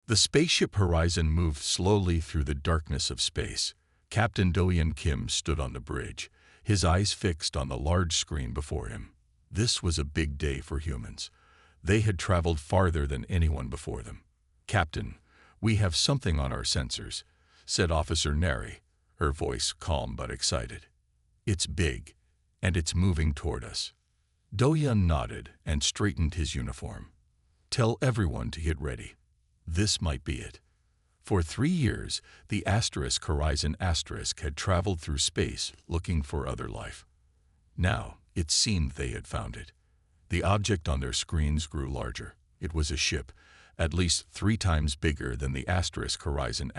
The spaceship Horizon moved slowly through the darkness of space. Captain Do-hyun Kim stood on the bridge, his eyes fixed on the large screen before him. This was a big day for humans. They had traveled farther than anyone before them. "Captain, we have something on our sensors," said Officer Neri, her voice calm but excited. "It's big, and it's moving toward us." Do-hyun nodded and straightened his uniform. "Tell everyone to get ready. This might be it." For 3 years, the Horizon had traveled through space looking for other life. Now, it seemed they had found it. The object on their screens grew larger. It was a ship, at least 3 times bigger than the Horizon.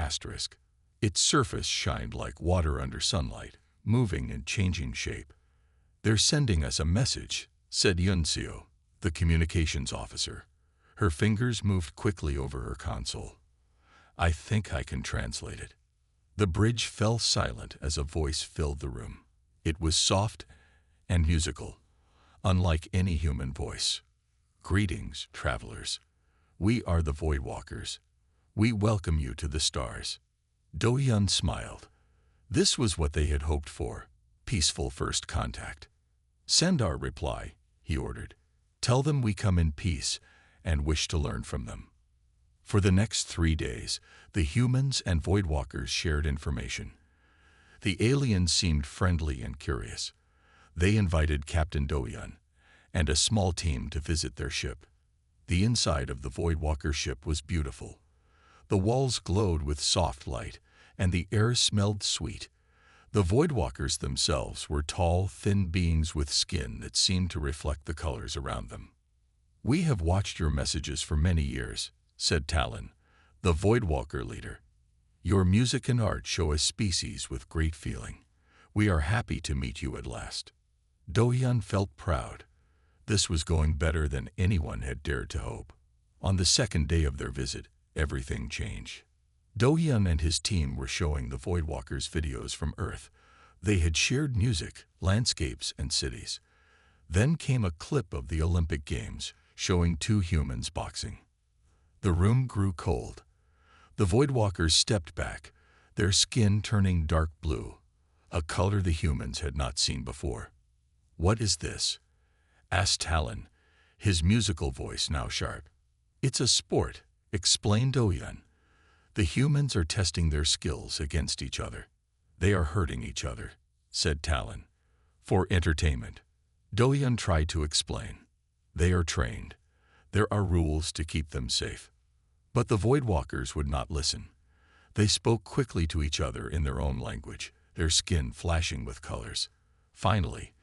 Its surface shined like water under sunlight, moving and changing shape. "They're sending us a message," said Yun-seo, the communications officer. Her fingers moved quickly over her console. "I think I can translate it." The bridge fell silent as a voice filled the room. It was soft and musical, unlike any human voice. "Greetings, travelers. We are the Voidwalkers. We welcome you to the stars." Do-hyun smiled. This was what they had hoped for, peaceful first contact. "Send our reply," he ordered. "Tell them we come in peace and wish to learn from them." For the next 3 days, the humans and Voidwalkers shared information. The aliens seemed friendly and curious. They invited Captain Do-hyun and a small team to visit their ship. The inside of the Voidwalker ship was beautiful. The walls glowed with soft light, and the air smelled sweet. The Voidwalkers themselves were tall, thin beings with skin that seemed to reflect the colors around them. "We have watched your messages for many years," said Talon, the Voidwalker leader. "Your music and art show a species with great feeling. We are happy to meet you at last." Do-hyun felt proud. This was going better than anyone had dared to hope. On the second day of their visit, everything changed. Do-hyun and his team were showing the Voidwalkers videos from Earth. They had shared music, landscapes, and cities. Then came a clip of the Olympic Games, showing 2 humans boxing. The room grew cold. The Voidwalkers stepped back, their skin turning dark blue, a color the humans had not seen before. "What is this?" asked Talon, his musical voice now sharp. "It's a sport," explained Do-hyun. "The humans are testing their skills against each other." "They are hurting each other," said Talon. "For entertainment." Do-hyun tried to explain. "They are trained. There are rules to keep them safe." But the Voidwalkers would not listen. They spoke quickly to each other in their own language, their skin flashing with colors. Finally,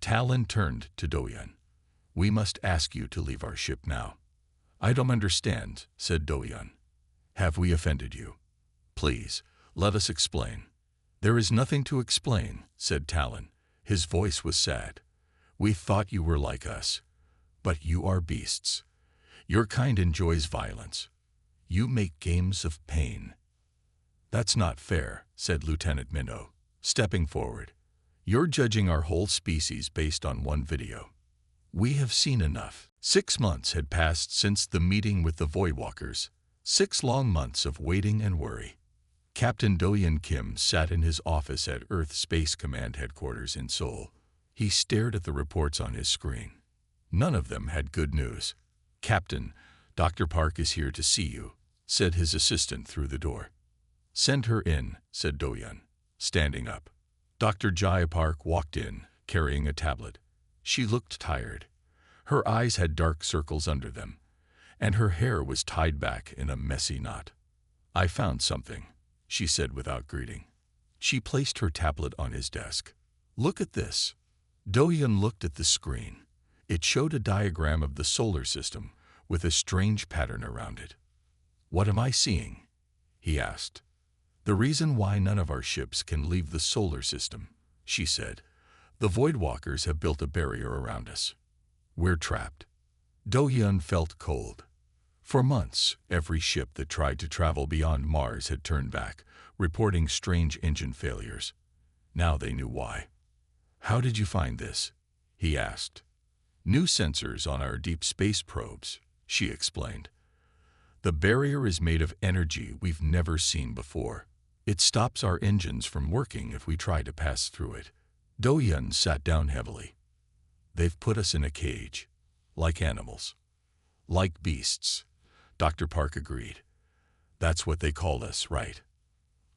Talon turned to Do-hyun. "We must ask you to leave our ship now." "I don't understand," said Do-hyun. "Have we offended you? Please, let us explain." "There is nothing to explain," said Talon. His voice was sad. "We thought you were like us, but you are beasts. Your kind enjoys violence. You make games of pain." "That's not fair," said Lieutenant Minho, stepping forward. "You're judging our whole species based on one video. We have seen enough." 6 months had passed since the meeting with the Voidwalkers, 6 long months of waiting and worry. Captain Do-hyun Kim sat in his office at Earth Space Command Headquarters in Seoul. He stared at the reports on his screen. None of them had good news. "Captain, Dr. Park is here to see you," said his assistant through the door. "Send her in," said Do-hyun, standing up. Dr. Jaya Park walked in, carrying a tablet. She looked tired. Her eyes had dark circles under them, and her hair was tied back in a messy knot. "I found something," she said without greeting. She placed her tablet on his desk. "Look at this." Do-hyun looked at the screen. It showed a diagram of the solar system with a strange pattern around it. "What am I seeing?" he asked. "The reason why none of our ships can leave the solar system," she said. "The Voidwalkers have built a barrier around us. We're trapped." Do-hyun felt cold. For months, every ship that tried to travel beyond Mars had turned back, reporting strange engine failures. Now they knew why. "How did you find this?" he asked. "New sensors on our deep space probes," she explained. The barrier is made of energy we've never seen before. It stops our engines from working if we try to pass through it. Do-Yun sat down heavily. They've put us in a cage. Like animals. Like beasts. Dr. Park agreed. That's what they called us, right?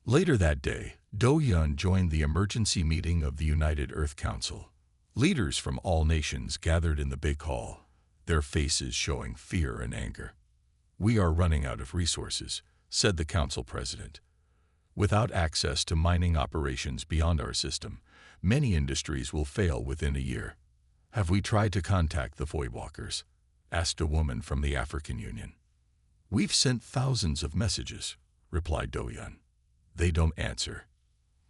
Later that day, Do-Yun joined the emergency meeting of the United Earth Council. Leaders from all nations gathered in the big hall, their faces showing fear and anger. We are running out of resources, said the council president. Without access to mining operations beyond our system, many industries will fail within a year. Have we tried to contact the Voidwalkers? Asked a woman from the African Union. We've sent thousands of messages, replied Do-Yun. They don't answer.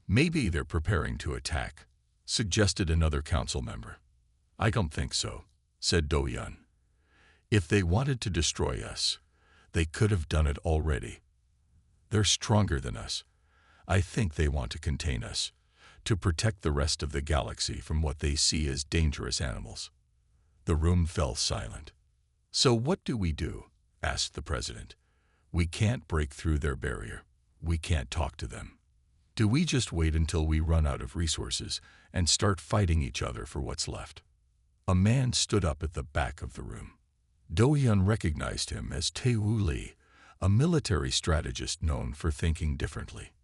Maybe they're preparing to attack, suggested another council member. I don't think so, said Do-Yun. If they wanted to destroy us, they could have done it already. They're stronger than us. I think they want to contain us, to protect the rest of the galaxy from what they see as dangerous animals. The room fell silent. So what do we do? Asked the president. We can't break through their barrier. We can't talk to them. Do we just wait until we run out of resources and start fighting each other for what's left? A man stood up at the back of the room. Do-Yun recognized him as Tae-Woo Lee, a military strategist known for thinking differently.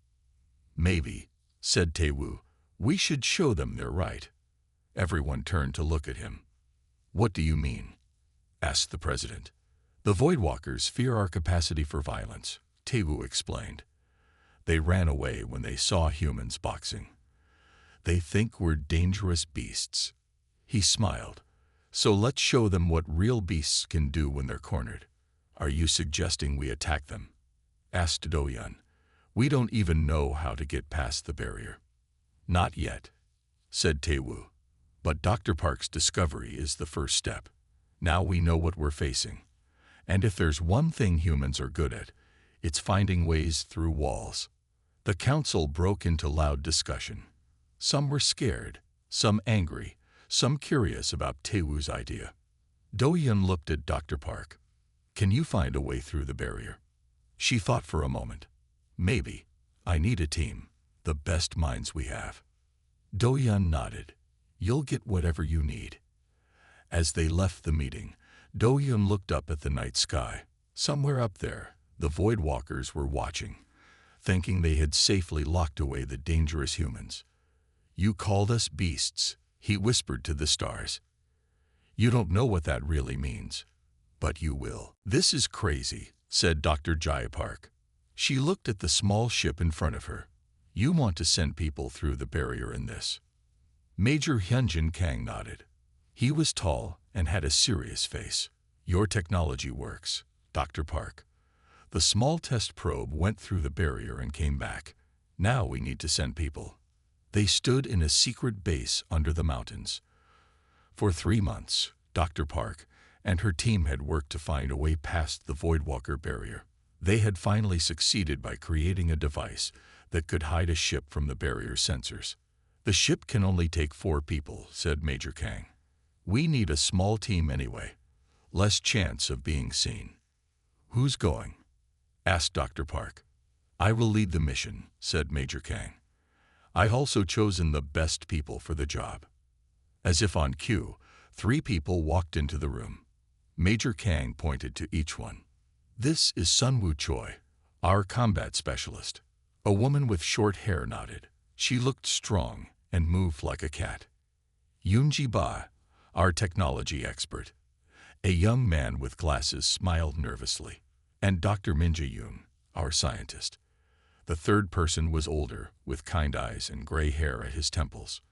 Maybe, said Tae-Woo, we should show them they're right. Everyone turned to look at him. What do you mean? Asked the president. The Voidwalkers fear our capacity for violence, Tae-Woo explained. They ran away when they saw humans boxing. They think we're dangerous beasts. He smiled. So let's show them what real beasts can do when they're cornered. Are you suggesting we attack them? Asked Do-Yun. We don't even know how to get past the barrier. Not yet, said Tae-Woo. But Dr. Park's discovery is the first step. Now we know what we're facing. And if there's one thing humans are good at, it's finding ways through walls. The council broke into loud discussion. Some were scared, some angry, some curious about Tae-Woo's idea. Do-Yun looked at Dr. Park. Can you find a way through the barrier? She thought for a moment. Maybe. I need a team, the best minds we have. Do-Yun nodded. You'll get whatever you need. As they left the meeting, Do-Yun looked up at the night sky. Somewhere up there, the Voidwalkers were watching, thinking they had safely locked away the dangerous humans. You called us beasts, he whispered to the stars. You don't know what that really means, but you will. This is crazy, said Dr. Jai Park. She looked at the small ship in front of her. You want to send people through the barrier in this? Major Hyunjin Kang nodded. He was tall and had a serious face. Your technology works, Dr. Park. The small test probe went through the barrier and came back. Now we need to send people. They stood in a secret base under the mountains. For 3 months, Dr. Park and her team had worked to find a way past the Voidwalker barrier. They had finally succeeded by creating a device that could hide a ship from the barrier sensors. The ship can only take 4 people, said Major Kang. We need a small team anyway. Less chance of being seen. Who's going? Asked Dr. Park. I will lead the mission, said Major Kang. I've also chosen the best people for the job. As if on cue, 3 people walked into the room. Major Kang pointed to each one. This is Sunwoo Choi, our combat specialist. A woman with short hair nodded. She looked strong and moved like a cat. Yoonji Ba, our technology expert. A young man with glasses smiled nervously. And Dr. Min Jae-yoon, our scientist. The third person was older, with kind eyes and gray hair at his temples.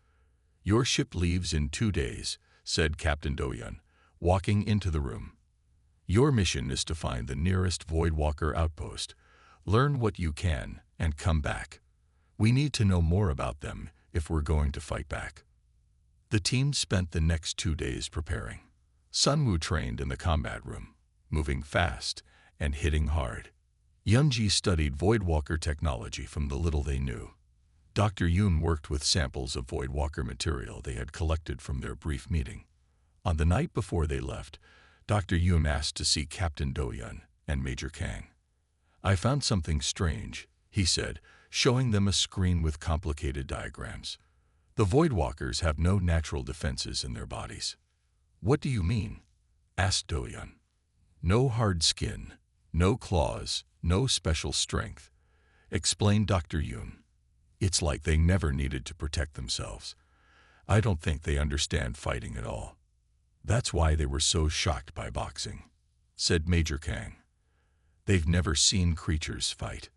Your ship leaves in 2 days, said Captain Do-Yun, walking into the room. Your mission is to find the nearest Voidwalker outpost, learn what you can, and come back. We need to know more about them if we're going to fight back. The team spent the next 2 days preparing. Sunwoo trained in the combat room, moving fast and hitting hard. Yoonji studied Voidwalker technology from the little they knew. Dr. Yoon worked with samples of Voidwalker material they had collected from their brief meeting. On the night before they left, Dr. Yoon asked to see Captain Do-Yun and Major Kang. I found something strange, he said, showing them a screen with complicated diagrams. The Voidwalkers have no natural defenses in their bodies. What do you mean? Asked Do-yeon. No hard skin, no claws, no special strength, explained Dr. Yoon. It's like they never needed to protect themselves. I don't think they understand fighting at all. That's why they were so shocked by boxing, said Major Kang. They've never seen creatures fight.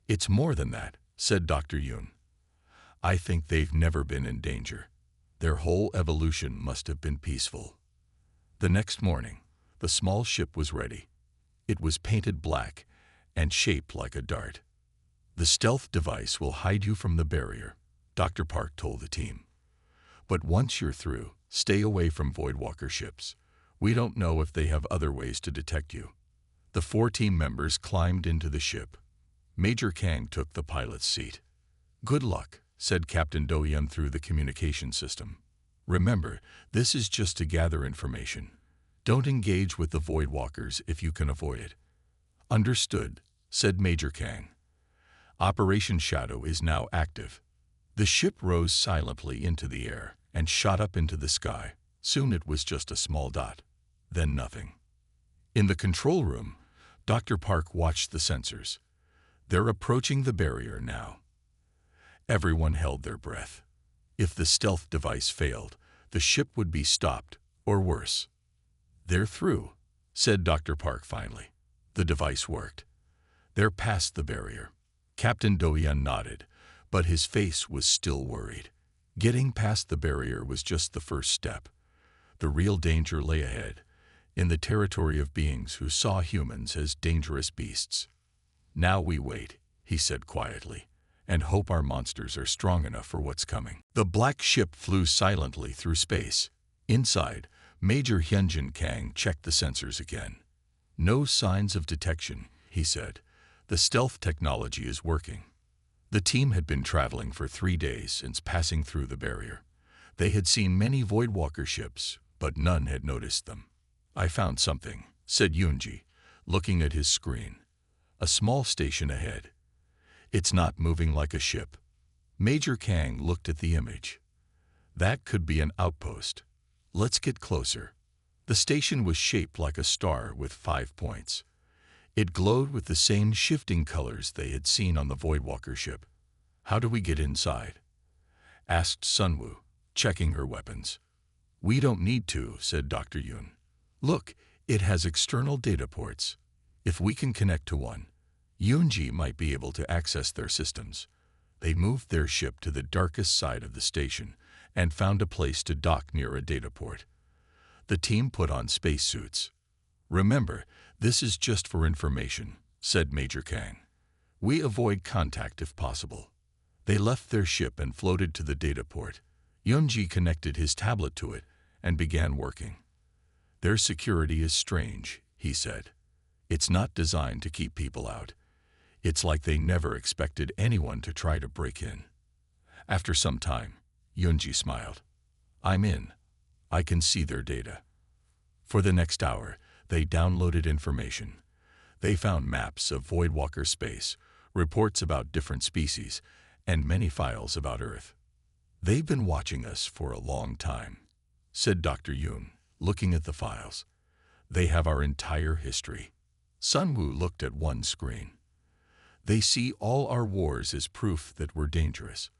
It's more than that, said Dr. Yoon. I think they've never been in danger. Their whole evolution must have been peaceful. The next morning, the small ship was ready. It was painted black and shaped like a dart. The stealth device will hide you from the barrier, Dr. Park told the team. But once you're through, stay away from Voidwalker ships. We don't know if they have other ways to detect you. The 4 team members climbed into the ship. Major Kang took the pilot's seat. Good luck, said Captain Do-yeon through the communication system. Remember, this is just to gather information. Don't engage with the Voidwalkers if you can avoid it. Understood, said Major Kang. Operation Shadow is now active. The ship rose silently into the air and shot up into the sky. Soon it was just a small dot, then nothing. In the control room, Dr. Park watched the sensors. They're approaching the barrier now. Everyone held their breath. If the stealth device failed, the ship would be stopped, or worse. They're through, said Dr. Park finally. The device worked. They're past the barrier. Captain Do-yeon nodded, but his face was still worried. Getting past the barrier was just the first step. The real danger lay ahead, in the territory of beings who saw humans as dangerous beasts. Now we wait, he said quietly, and hope our monsters are strong enough for what's coming. The black ship flew silently through space. Inside, Major Hyunjin Kang checked the sensors again. No signs of detection, he said. The stealth technology is working. The team had been traveling for 3 days since passing through the barrier. They had seen many Voidwalker ships, but none had noticed them. I found something, said Yoonji, looking at his screen. A small station ahead. It's not moving like a ship. Major Kang looked at the image. That could be an outpost. Let's get closer. The station was shaped like a star with 5 points. It glowed with the same shifting colors they had seen on the Voidwalker ship. How do we get inside? Asked Sunwoo, checking her weapons. We don't need to, said Dr. Yoon. Look, it has external data ports. If we can connect to one, Yoonji might be able to access their systems. They moved their ship to the darkest side of the station and found a place to dock near a data port. The team put on spacesuits. Remember, this is just for information, said Major Kang. We avoid contact if possible. They left their ship and floated to the data port. Yoonji connected his tablet to it and began working. Their security is strange, he said. It's not designed to keep people out. It's like they never expected anyone to try to break in. After some time, Yoonji smiled. I'm in. I can see their data. For the next hour, they downloaded information. They found maps of Voidwalker space, reports about different species, and many files about Earth. They've been watching us for a long time, said Dr. Yoon, looking at the files. They have our entire history. Sunwoo looked at one screen. They see all our wars as proof that we're dangerous.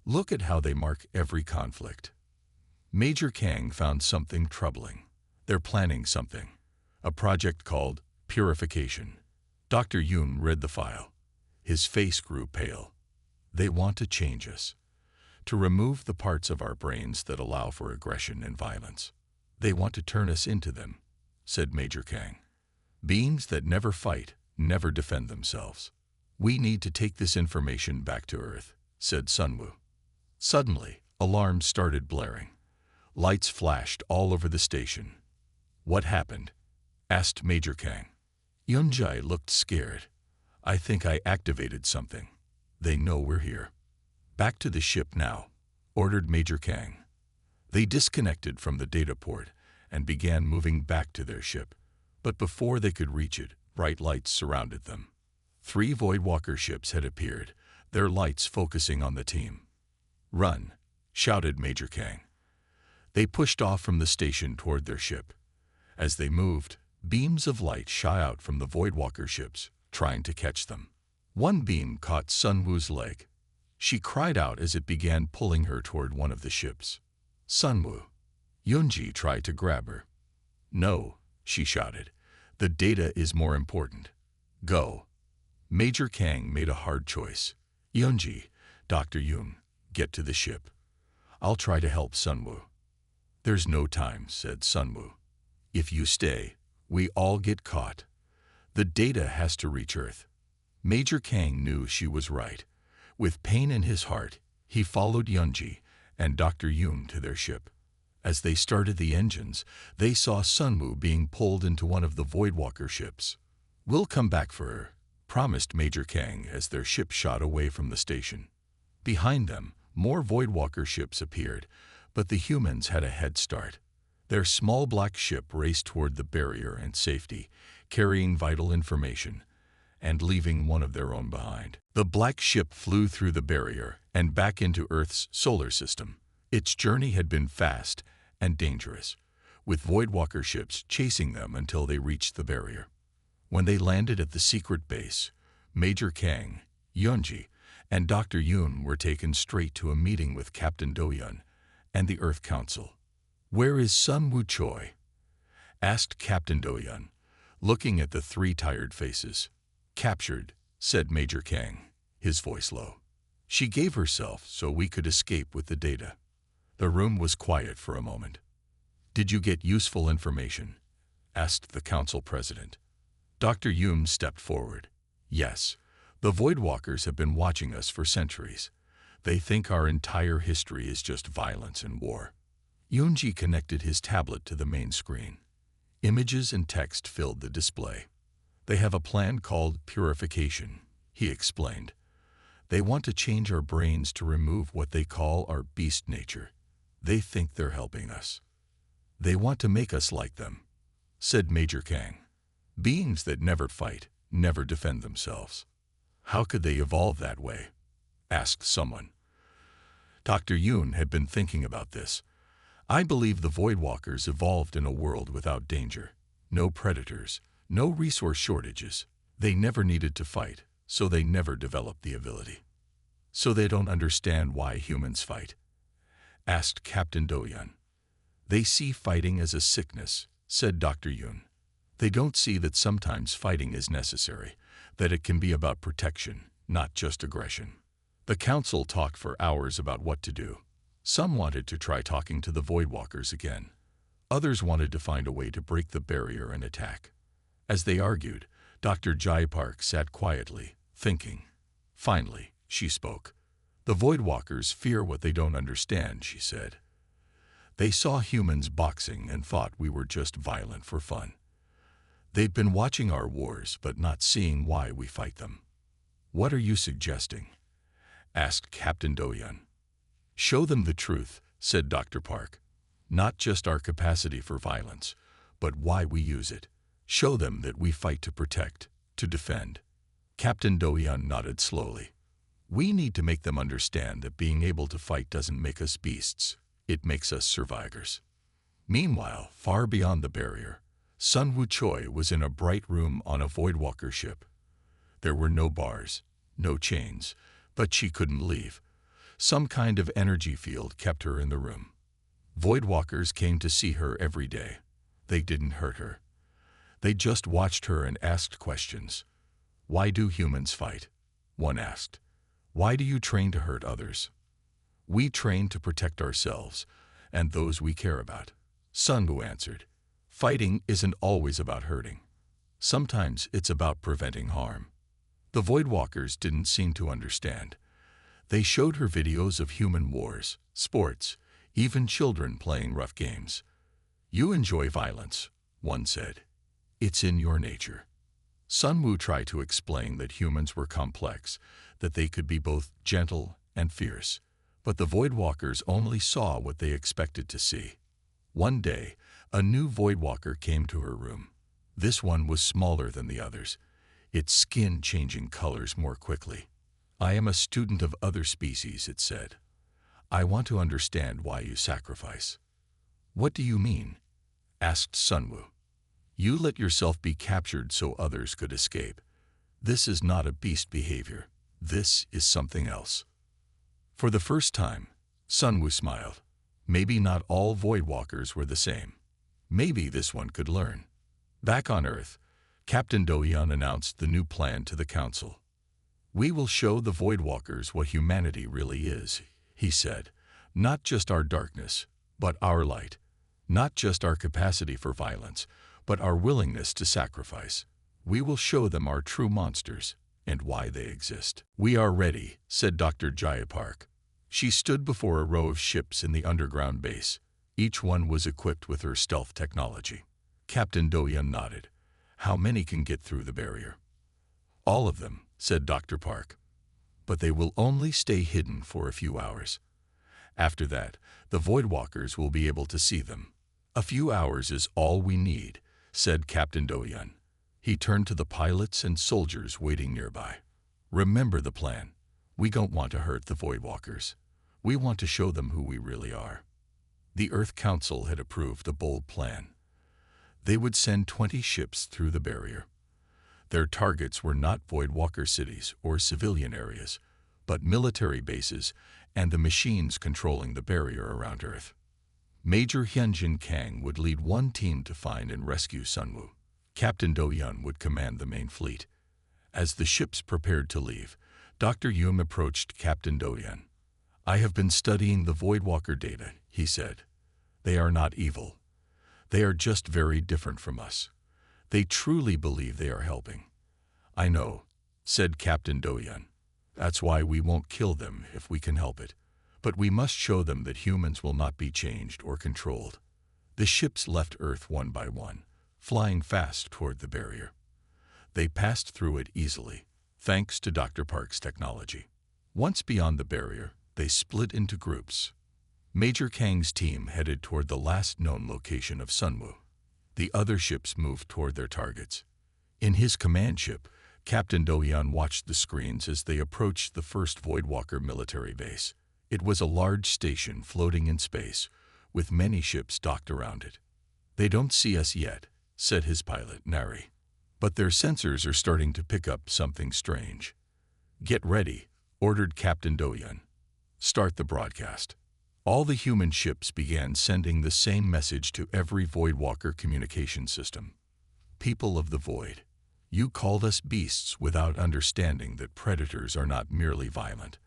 Look at how they mark every conflict. Major Kang found something troubling. They're planning something, a project called Purification. Dr. Yoon read the file. His face grew pale. They want to change us, to remove the parts of our brains that allow for aggression and violence. They want to turn us into them, said Major Kang. Beings that never fight, never defend themselves. We need to take this information back to Earth, said Sunwoo. Suddenly, alarms started blaring. Lights flashed all over the station. What happened? Asked Major Kang. Yoonji looked scared. I think I activated something. They know we're here. Back to the ship now, ordered Major Kang. They disconnected from the data port and began moving back to their ship. But before they could reach it, Bright lights surrounded them. 3 Voidwalker ships had appeared, their lights focusing on the team. "Run!" shouted Major Kang. They pushed off from the station toward their ship. As they moved, beams of light shot out from the Voidwalker ships, trying to catch them. One beam caught Sun Wu's leg. She cried out as it began pulling her toward one of the ships. "Sun Wu!" Yunji tried to grab her. "No," she shouted. "The data is more important. Go." Major Kang made a hard choice. "Yunji, Dr. Yun, get to the ship. I'll try to help Sun Wu." "There's no time," said Sun Wu. "If you stay, we all get caught. The data has to reach Earth." Major Kang knew she was right. With pain in his heart, he followed Yunji and Dr. Yun to their ship. As they started the engines, they saw Sun Wu being pulled into one of the Voidwalker ships. "We'll come back for her," promised Major Kang as their ship shot away from the station. Behind them, more Voidwalker ships appeared, but the humans had a head start. Their small black ship raced toward the barrier and safety, carrying vital information, and leaving one of their own behind. The black ship flew through the barrier and back into Earth's solar system. Its journey had been fast and dangerous, with Voidwalker ships chasing them until they reached the barrier. When they landed at the secret base, Major Kang, Yunji, and Dr. Yun were taken straight to a meeting with Captain Do-Yun and the Earth Council. "Where is Sun Wu Choi?" asked Captain Do-Yun, looking at the 3 tired faces. "Captured," said Major Kang, his voice low. "She gave herself so we could escape with the data." The room was quiet for a moment. "Did you get useful information?" asked the council president. Dr. Yun stepped forward. "Yes, the Voidwalkers have been watching us for centuries. They think our entire history is just violence and war." Yunji connected his tablet to the main screen. Images and text filled the display. "They have a plan called purification," he explained. "They want to change our brains to remove what they call our beast nature. They think they're helping us. They want to make us like them," said Major Kang. "Beings that never fight, never defend themselves." "How could they evolve that way?" asked someone. Dr. Yun had been thinking about this. "I believe the Voidwalkers evolved in a world without danger. No predators, no resource shortages. They never needed to fight, so they never developed the ability." "So they don't understand why humans fight?" asked Captain Do-Yun. "They see fighting as a sickness," said Dr. Yun. "They don't see that sometimes fighting is necessary, that it can be about protection, not just aggression." The council talked for hours about what to do. Some wanted to try talking to the Voidwalkers again. Others wanted to find a way to break the barrier and attack. As they argued, Dr. Jai Park sat quietly, thinking. Finally, she spoke. "The Voidwalkers fear what they don't understand," she said. "They saw humans boxing and thought we were just violent for fun. They've been watching our wars but not seeing why we fight them." "What are you suggesting?" asked Captain Do-Yun. "Show them the truth," said Dr. Park. "Not just our capacity for violence, but why we use it. Show them that we fight to protect, to defend." Captain Do-Yun nodded slowly. "We need to make them understand that being able to fight doesn't make us beasts, it makes us survivors." Meanwhile, far beyond the barrier, Sun Wu Choi was in a bright room on a Voidwalker ship. There were no bars, no chains, but she couldn't leave. Some kind of energy field kept her in the room. Voidwalkers came to see her every day. They didn't hurt her. They just watched her and asked questions. "Why do humans fight?" one asked. "Why do you train to hurt others?" "We train to protect ourselves and those we care about," Sun Wu answered. "Fighting isn't always about hurting. Sometimes it's about preventing harm." The Voidwalkers didn't seem to understand. They showed her videos of human wars, sports, even children playing rough games. "You enjoy violence," one said. "It's in your nature." Sun Wu tried to explain that humans were complex, that they could be both gentle and fierce, but the Voidwalkers only saw what they expected to see. One day, a new Voidwalker came to her room. This one was smaller than the others, its skin changing colors more quickly. "I am a student of other species," it said. "I want to understand why you sacrifice." "What do you mean?" asked Sunwoo. "You let yourself be captured so others could escape. This is not a beast behavior. This is something else." For the first time, Sunwoo smiled. Maybe not all Voidwalkers were the same. Maybe this one could learn. Back on Earth, Captain Do-yeon announced the new plan to the Council. "We will show the Voidwalkers what humanity really is," he said. "Not just our darkness, but our light. Not just our capacity for violence, but our willingness to sacrifice. We will show them our true monsters and why they exist." "We are ready," said Dr. Jayapark. She stood before a row of ships in the underground base. Each one was equipped with her stealth technology. Captain Do-yeon nodded. "How many can get through the barrier?" "All of them," said Dr. Park. "But they will only stay hidden for a few hours. After that, the Voidwalkers will be able to see them." "A few hours is all we need," said Captain Do-yeon. He turned to the pilots and soldiers waiting nearby. "Remember the plan. We don't want to hurt the Voidwalkers. We want to show them who we really are." The Earth Council had approved a bold plan. They would send 20 ships through the barrier. Their targets were not Voidwalker cities or civilian areas, but military bases and the machines controlling the barrier around Earth. Major Hyunjin Kang would lead one team to find and rescue Sunwoo. Captain Do-yeon would command the main fleet. As the ships prepared to leave, Dr. Yoon approached Captain Do-yeon. "I have been studying the Voidwalker data," he said. "They are not evil. They are just very different from us. They truly believe they are helping." "I know," said Captain Do-yeon. "That's why we won't kill them if we can help it. But we must show them that humans will not be changed or controlled." The ships left Earth one by one, flying fast toward the barrier. They passed through it easily, thanks to Dr. Park's technology. Once beyond the barrier, they split into groups. Major Kang's team headed toward the last known location of Sunwoo. The other ships moved toward their targets. In his command ship, Captain Do-yeon watched the screens as they approached the first Voidwalker military base. It was a large station floating in space, with many ships docked around it. "They don't see us yet," said his pilot, Nari. "But their sensors are starting to pick up something strange." "Get ready," ordered Captain Do-yeon. "Start the broadcast." All the human ships began sending the same message to every Voidwalker communication system. "People of the Void, you called us beasts without understanding that predators are not merely violent.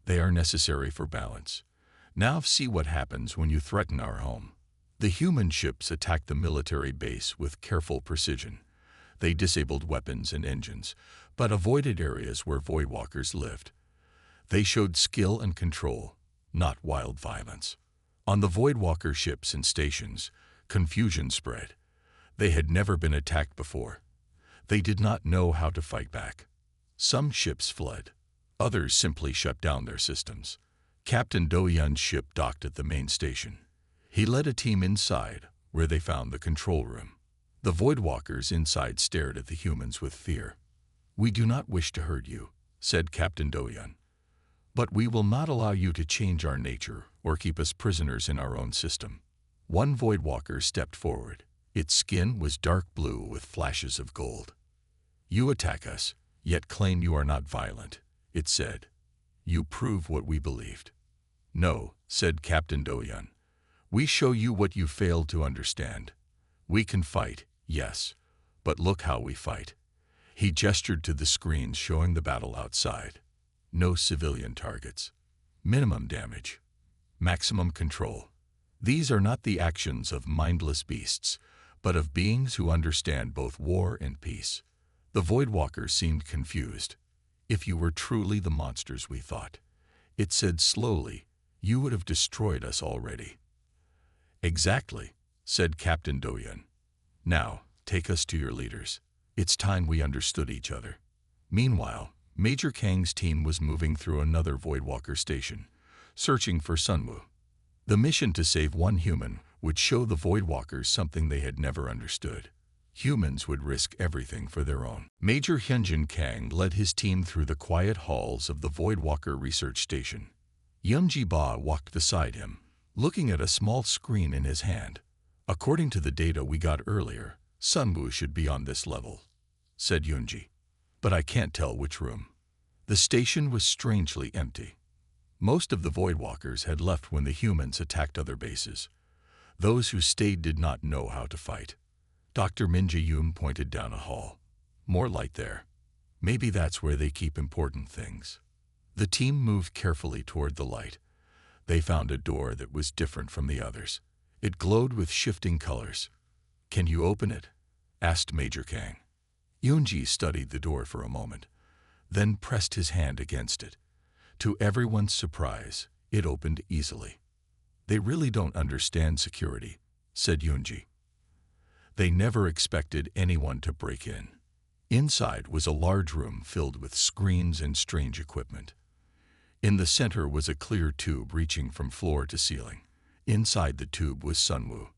They are necessary for balance. Now see what happens when you threaten our home." The human ships attacked the military base with careful precision. They disabled weapons and engines, but avoided areas where Voidwalkers lived. They showed skill and control, not wild violence. On the Voidwalker ships and stations, confusion spread. They had never been attacked before. They did not know how to fight back. Some ships fled. Others simply shut down their systems. Captain Do-yeon's ship docked at the main station. He led a team inside, where they found the control room. The Voidwalkers inside stared at the humans with fear. "We do not wish to hurt you," said Captain Do-yeon. "But we will not allow you to change our nature or keep us prisoners in our own system." One Voidwalker stepped forward. Its skin was dark blue with flashes of gold. "You attack us, yet claim you are not violent," it said. "You prove what we believed." "No," said Captain Do-yeon. "We show you what you failed to understand. We can fight, yes, but look how we fight." He gestured to the screens showing the battle outside. No civilian targets. Minimum damage. Maximum control. These are not the actions of mindless beasts, but of beings who understand both war and peace. The Voidwalker seemed confused. "If you were truly the monsters we thought," it said slowly, "you would have destroyed us already." "Exactly," said Captain Do-yeon. "Now, take us to your leaders. It's time we understood each other." Meanwhile, Major Kang's team was moving through another Voidwalker station, searching for Sunwoo. The mission to save one human would show the Voidwalkers something they had never understood. Humans would risk everything for their own. Major Hyunjin Kang led his team through the quiet halls of the Voidwalker research station. Yoonji Ba walked beside him, looking at a small screen in his hand. "According to the data we got earlier, Sunwoo should be on this level," said Yoonji. "But I can't tell which room." The station was strangely empty. Most of the Voidwalkers had left when the humans attacked other bases. Those who stayed did not know how to fight. Dr. Min Jae-yoon pointed down a hall. "More light there. Maybe that's where they keep important things." The team moved carefully toward the light. They found a door that was different from the others. It glowed with shifting colors. "Can you open it?" asked Major Kang. Yoonji studied the door for a moment, then pressed his hand against it. To everyone's surprise, it opened easily. "They really don't understand security," said Yoonji. They never expected anyone to break in. Inside was a large room filled with screens and strange equipment. In the center was a clear tube reaching from floor to ceiling. Inside the tube was Sunwoo.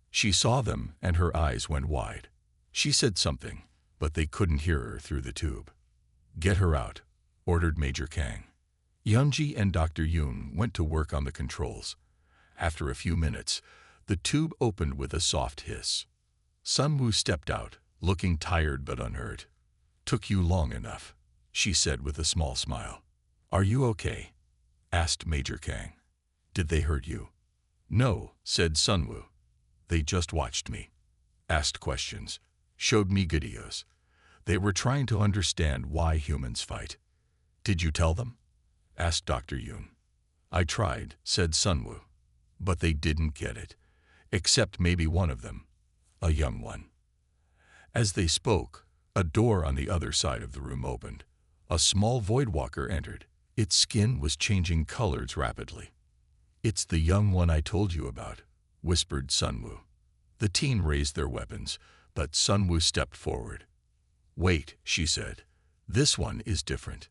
She saw them and her eyes went wide. She said something, but they couldn't hear her through the tube. "Get her out," ordered Major Kang. Yoonji and Dr. Yoon went to work on the controls. After a few minutes, the tube opened with a soft hiss. Sunwoo stepped out, looking tired but unhurt. "Took you long enough," she said with a small smile. "Are you okay?" asked Major Kang. "Did they hurt you?" "No," said Sunwoo. "They just watched me, asked questions, showed me videos. They were trying to understand why humans fight." "Did you tell them?" asked Dr. Yoon. "I tried," said Sunwoo. "But they didn't get it, except maybe one of them, a young one." As they spoke, a door on the other side of the room opened. A small Voidwalker entered. Its skin was changing colors rapidly. "It's the young one I told you about," whispered Sunwoo. The teen raised their weapons, but Sunwoo stepped forward. "Wait," she said. "This one is different."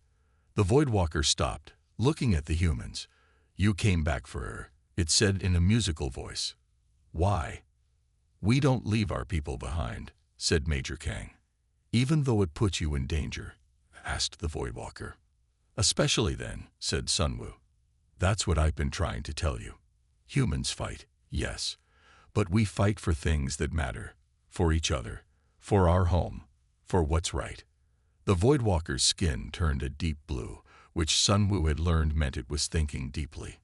The Voidwalker stopped, looking at the humans. "You came back for her," it said in a musical voice. "Why?" "We don't leave our people behind," said Major Kang. "Even though it puts you in danger?" asked the Voidwalker. "Especially then," said Sunwoo. "That's what I've been trying to tell you. Humans fight, yes, but we fight for things that matter, for each other, for our home, for what's right." The Voidwalker's skin turned a deep blue, which Sunwoo had learned meant it was thinking deeply.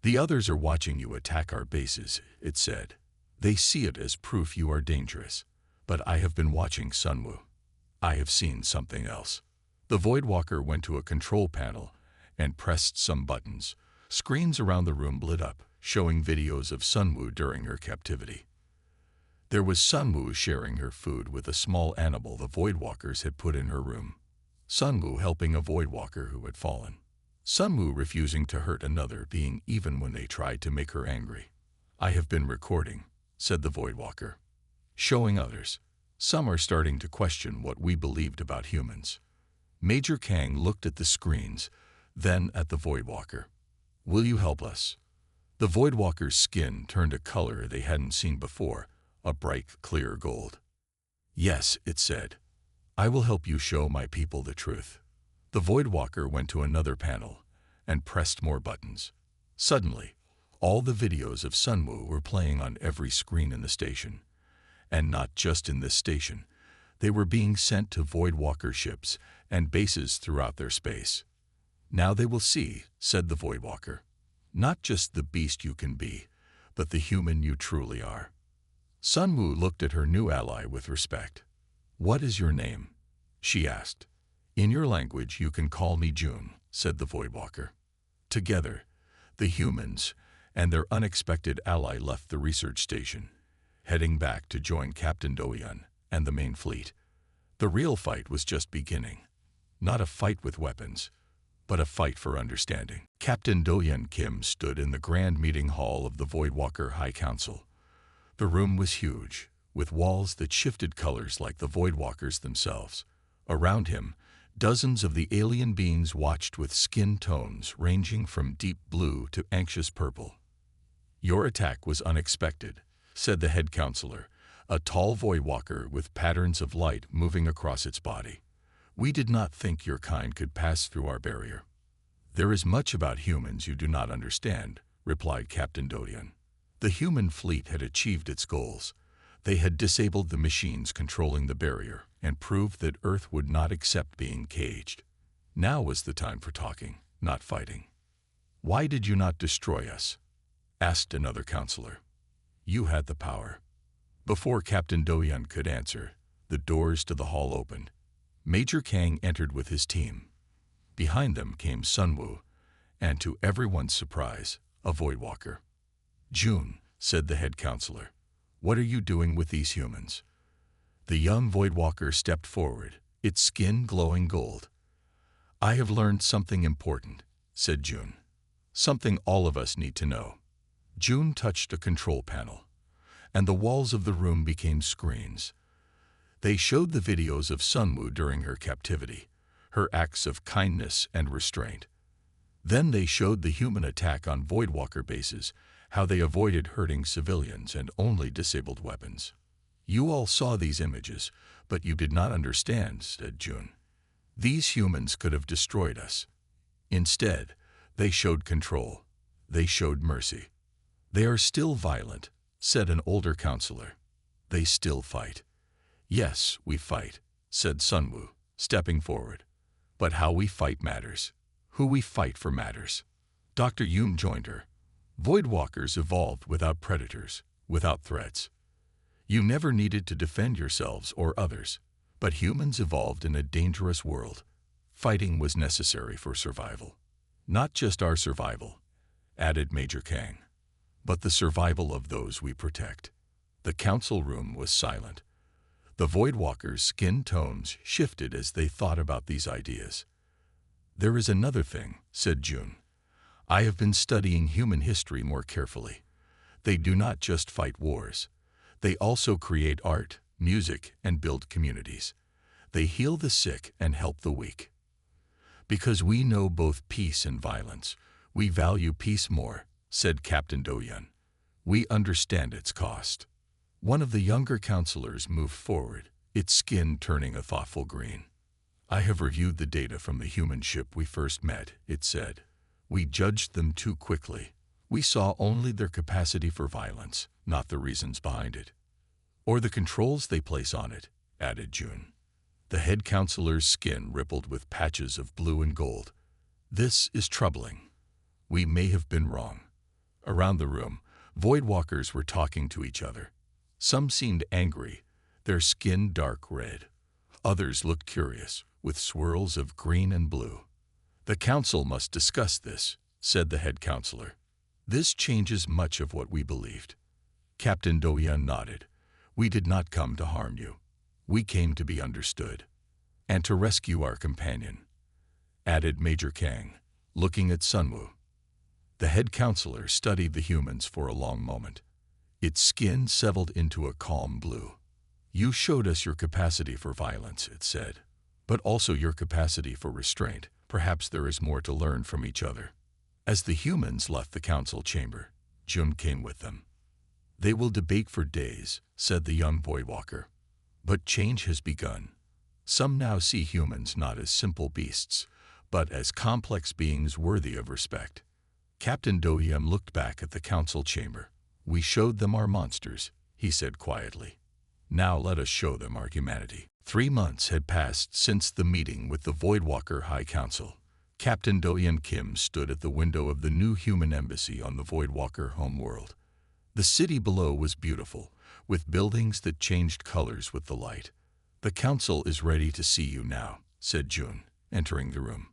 "The others are watching you attack our bases," it said. "They see it as proof you are dangerous. But I have been watching Sunwoo. I have seen something else." The Voidwalker went to a control panel and pressed some buttons. Screens around the room lit up, showing videos of Sunwoo during her captivity. There was Sunwoo sharing her food with a small animal the Voidwalkers had put in her room. Sunwoo helping a Voidwalker who had fallen. Sunwoo refusing to hurt another being even when they tried to make her angry. "I have been recording," said the Voidwalker. "Showing others. Some are starting to question what we believed about humans." Major Kang looked at the screens, then at the Voidwalker. "Will you help us?" The Voidwalker's skin turned a color they hadn't seen before, a bright, clear gold. "Yes," it said. "I will help you show my people the truth." The Voidwalker went to another panel and pressed more buttons. Suddenly, all the videos of Sunwoo were playing on every screen in the station. And not just in this station. They were being sent to Voidwalker ships and bases throughout their space. "Now they will see," said the Voidwalker. "Not just the beast you can be, but the human you truly are." Sunwoo looked at her new ally with respect. "What is your name?" she asked. "In your language you can call me June," said the Voidwalker. Together, the humans and their unexpected ally left the research station, heading back to join Captain Do-yeon and the main fleet. The real fight was just beginning. Not a fight with weapons, but a fight for understanding. Captain Do-yeon Kim stood in the grand meeting hall of the Voidwalker High Council. The room was huge, with walls that shifted colors like the Voidwalkers themselves. Around him, dozens of the alien beings watched with skin tones ranging from deep blue to anxious purple. "Your attack was unexpected," said the head counselor, a tall voidwalker with patterns of light moving across its body. "We did not think your kind could pass through our barrier." "There is much about humans you do not understand," replied Captain Dodian. The human fleet had achieved its goals. They had disabled the machines controlling the barrier and proved that Earth would not accept being caged. Now was the time for talking, not fighting. "Why did you not destroy us?" asked another counselor. "You had the power." Before Captain Dodian could answer, the doors to the hall opened. Major Kang entered with his team. Behind them came Sunwoo, and to everyone's surprise, a voidwalker. "June," said the head counselor, "what are you doing with these humans?" The young voidwalker stepped forward, its skin glowing gold. "I have learned something important," said June. "Something all of us need to know." June touched a control panel, and the walls of the room became screens. They showed the videos of Sunwoo during her captivity, her acts of kindness and restraint. Then they showed the human attack on voidwalker bases, how they avoided hurting civilians and only disabled weapons. "You all saw these images, but you did not understand," said June. "These humans could have destroyed us. Instead, they showed control. They showed mercy." "They are still violent," said an older counselor. "They still fight." "Yes, we fight," said Sunwoo, stepping forward. "But how we fight matters. Who we fight for matters." Dr. Yoon joined her. "Voidwalkers evolved without predators, without threats. You never needed to defend yourselves or others, but humans evolved in a dangerous world. Fighting was necessary for survival. Not just our survival," added Major Kang, "but the survival of those we protect." The council room was silent. The voidwalkers' skin tones shifted as they thought about these ideas. "There is another thing," said June. "I have been studying human history more carefully. They do not just fight wars. They also create art, music, and build communities. They heal the sick and help the weak. Because we know both peace and violence, we value peace more," said Captain Dodian. "We understand its cost." One of the younger counselors moved forward, its skin turning a thoughtful green. "I have reviewed the data from the human ship we first met," it said. "We judged them too quickly. We saw only their capacity for violence, not the reasons behind it. Or the controls they place on it," added June. The head counselor's skin rippled with patches of blue and gold. "This is troubling. We may have been wrong." Around the room, voidwalkers were talking to each other. Some seemed angry, their skin dark red. Others looked curious, with swirls of green and blue. "The council must discuss this," said the head counselor. "This changes much of what we believed." Captain Dodian nodded. "We did not come to harm you. We came to be understood. And to rescue our companion," added Major Kang, looking at Sunwoo. The head counselor studied the humans for a long moment. Its skin settled into a calm blue. "You showed us your capacity for violence," it said, "but also your capacity for restraint. Perhaps there is more to learn from each other." As the humans left the council chamber, June came with them. "They will debate for days," said the young voidwalker. "But change has begun. Some now see humans not as simple beasts, but as complex beings worthy of respect." Captain Dodian looked back at the council chamber. "We showed them our monsters," he said quietly. "Now let us show them our humanity." 3 months had passed since the meeting with the Voidwalker High Council. Captain Dodian Kim stood at the window of the new human embassy on the Voidwalker homeworld. The city below was beautiful, with buildings that changed colors with the light. "The council is ready to see you now," said June, entering the room.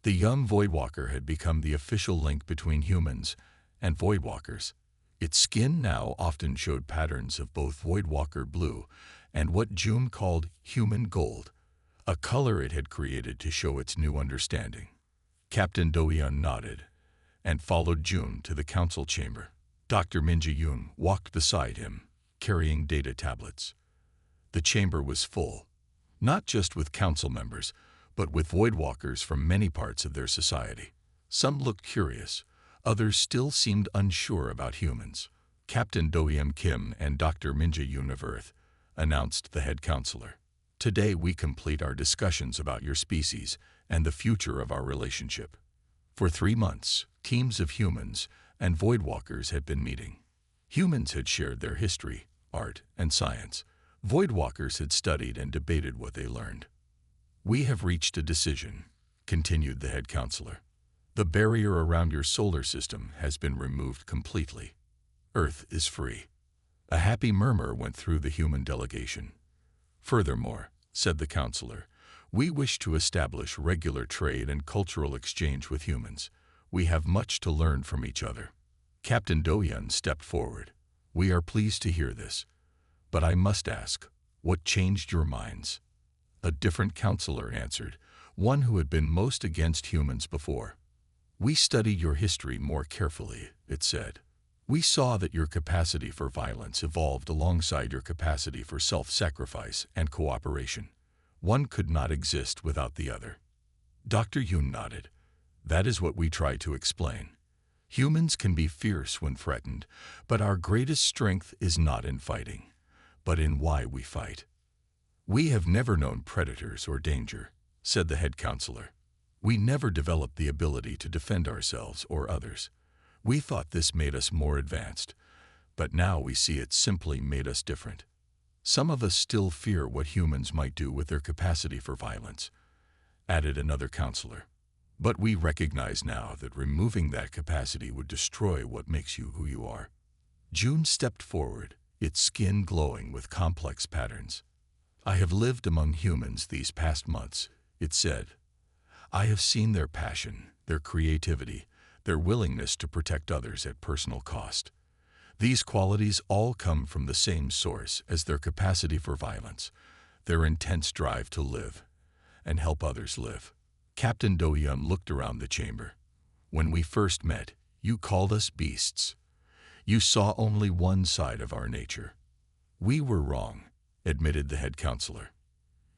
The young Voidwalker had become the official link between humans and Voidwalkers. Its skin now often showed patterns of both Voidwalker blue and what June called human gold, a color it had created to show its new understanding. Captain Dodian nodded and followed June to the council chamber. Dr. Min Ji-yoon walked beside him, carrying data tablets. The chamber was full, not just with council members, but with voidwalkers from many parts of their society. Some looked curious, others still seemed unsure about humans. Captain Do-Yeon Kim and Dr. Minja Yoon of Earth, announced the head counselor. Today we complete our discussions about your species and the future of our relationship. For 3 months, teams of humans and Voidwalkers had been meeting. Humans had shared their history, art, and science. Voidwalkers had studied and debated what they learned. We have reached a decision, continued the head counselor. The barrier around your solar system has been removed completely. Earth is free. A happy murmur went through the human delegation. Furthermore, said the counselor, we wish to establish regular trade and cultural exchange with humans. We have much to learn from each other. Captain Do-Yeon stepped forward. We are pleased to hear this. But I must ask, what changed your minds? A different counselor answered, one who had been most against humans before. We studied your history more carefully, it said. We saw that your capacity for violence evolved alongside your capacity for self-sacrifice and cooperation. One could not exist without the other. Dr. Yoon nodded. That is what we try to explain. Humans can be fierce when threatened, but our greatest strength is not in fighting, but in why we fight. We have never known predators or danger, said the head counselor. We never developed the ability to defend ourselves or others. We thought this made us more advanced, but now we see it simply made us different. Some of us still fear what humans might do with their capacity for violence, added another counselor. But we recognize now that removing that capacity would destroy what makes you who you are. June stepped forward, its skin glowing with complex patterns. I have lived among humans these past months, it said. I have seen their passion, their creativity, their willingness to protect others at personal cost. These qualities all come from the same source as their capacity for violence, their intense drive to live and help others live. Captain Do-Yeon looked around the chamber. When we first met, you called us beasts. You saw only one side of our nature. We were wrong, admitted the head counselor.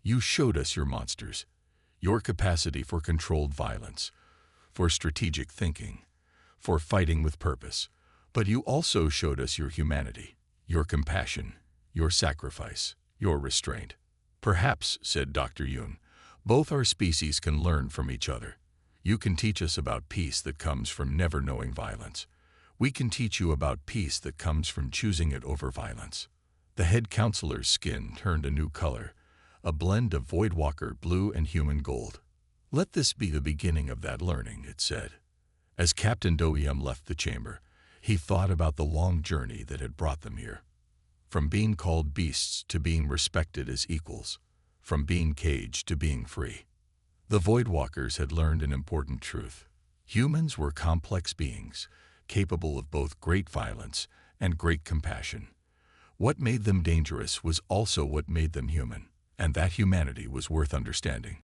You showed us your monsters, your capacity for controlled violence, for strategic thinking, for fighting with purpose. But you also showed us your humanity, your compassion, your sacrifice, your restraint. Perhaps, said Dr. Yoon, both our species can learn from each other. You can teach us about peace that comes from never knowing violence. We can teach you about peace that comes from choosing it over violence. The head counselor's skin turned a new color, a blend of Voidwalker blue and human gold. Let this be the beginning of that learning, it said. As Captain Do-Yeon left the chamber, he thought about the long journey that had brought them here. From being called beasts to being respected as equals. From being caged to being free. The Voidwalkers had learned an important truth. Humans were complex beings, capable of both great violence and great compassion. What made them dangerous was also what made them human, and that humanity was worth understanding.